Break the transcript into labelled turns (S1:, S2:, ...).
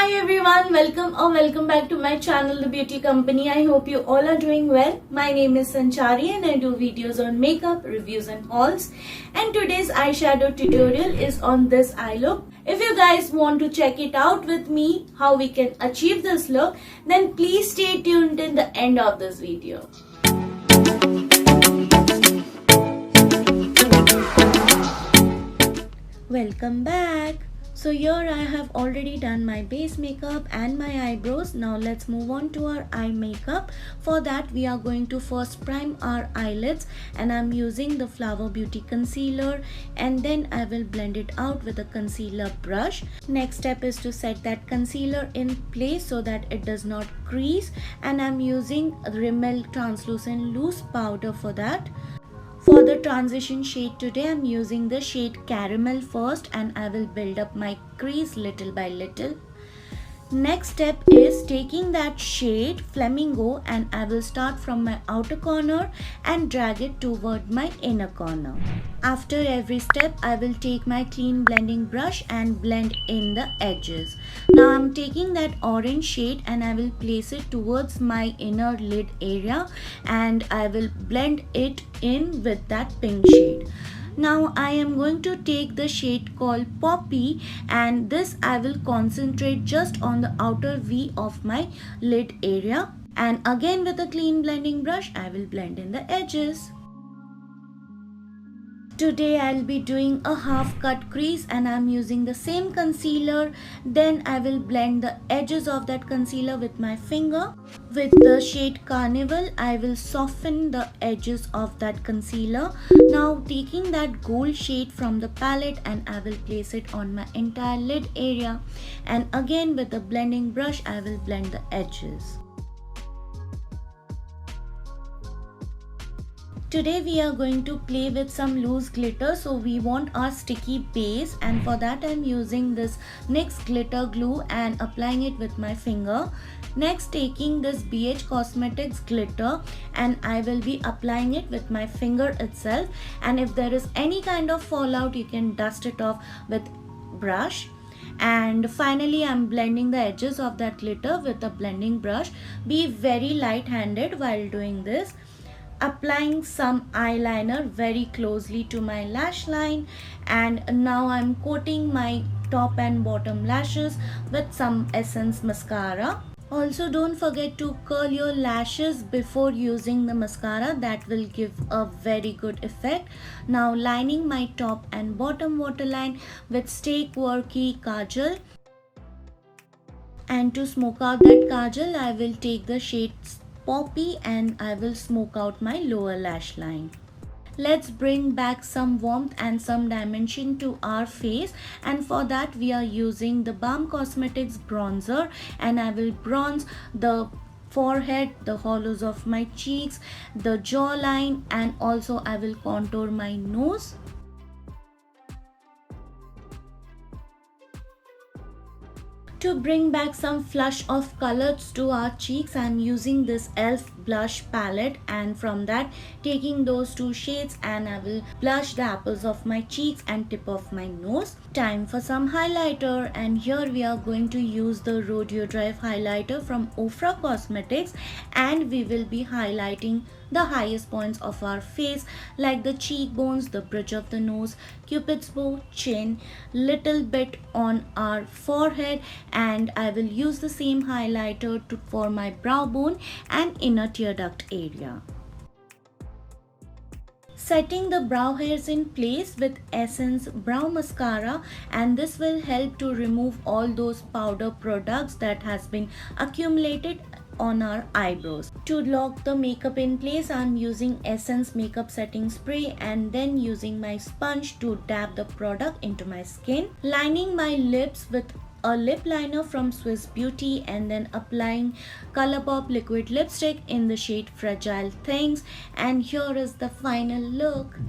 S1: Hi everyone, welcome back to my channel The Beauty Company. I hope you all are doing well. My name is Sanchari and I do videos on makeup, reviews and hauls. And today's eyeshadow tutorial is on this eye look. If you guys want to check it out with me, how we can achieve this look, then please stay tuned till the end of this video. Welcome back. So here I have already done my base makeup and my eyebrows. Now let's move on to our eye makeup. For that we are going to first prime our eyelids, and I'm using the Flower Beauty concealer, and then I will blend it out with a concealer brush. Next step is to set that concealer in place so that it does not crease, and I'm using Rimmel translucent loose powder for that. For the transition shade today, I'm using the shade Caramel first, and I will build up my crease little by little. Next step is taking that shade Flamingo, and I will start from my outer corner and drag it toward my inner corner. After every step, I will take my clean blending brush and blend in the edges. Now I'm taking that orange shade and I will place it towards my inner lid area, and I will blend it in with that pink shade. Now I am going to take the shade called Poppy, and this I will concentrate just on the outer V of my lid area, and again with a clean blending brush I will blend in the edges. Today I'll be doing a half cut crease, and I'm using the same concealer. Then I will blend the edges of that concealer with my finger. With the shade Carnival, I will soften the edges of that concealer. Now taking that gold shade from the palette, and I will place it on my entire lid area. And again with the blending brush, I will blend the edges. Today we are going to play with some loose glitter, so we want our sticky base, and for that I am using this NYX glitter glue and applying it with my finger. Next, taking this BH Cosmetics glitter, and I will be applying it with my finger itself, and if there is any kind of fallout you can dust it off with brush. And finally I'm blending the edges of that glitter with a blending brush. Be very light-handed while doing this. Applying some eyeliner very closely to my lash line, and now I'm coating my top and bottom lashes with some Essence mascara. Also don't forget to curl your lashes before using the mascara, that will give a very good effect. Now lining my top and bottom waterline with Stay Quirky kajal, and to smoke out that kajal I will take the shade Poppy and I will smoke out my lower lash line. Let's bring back some warmth and some dimension to our face, and for that we are using the Balm Cosmetics bronzer, and I will bronze the forehead, the hollows of my cheeks, the jawline, and also I will contour my nose. To bring back some flush of colors to our cheeks, I am using this e.l.f. blush palette, and from that taking those two shades, and I will blush the apples of my cheeks and tip of my nose. Time for some highlighter, and here we are going to use the Rodeo Drive highlighter from Ofra Cosmetics, and we will be highlighting the highest points of our face like the cheekbones, the bridge of the nose, cupid's bow, chin, little bit on our forehead, and I will use the same highlighter for my brow bone and inner tear duct area. Setting the brow hairs in place with Essence Brow Mascara, and this will help to remove all those powder products that has been accumulated on our eyebrows. To lock the makeup in place, I'm using Essence makeup setting spray and then using my sponge to dab the product into my skin. Lining my lips with a lip liner from Swiss Beauty, and then applying Colourpop liquid lipstick in the shade Fragile Things, and here is the final look.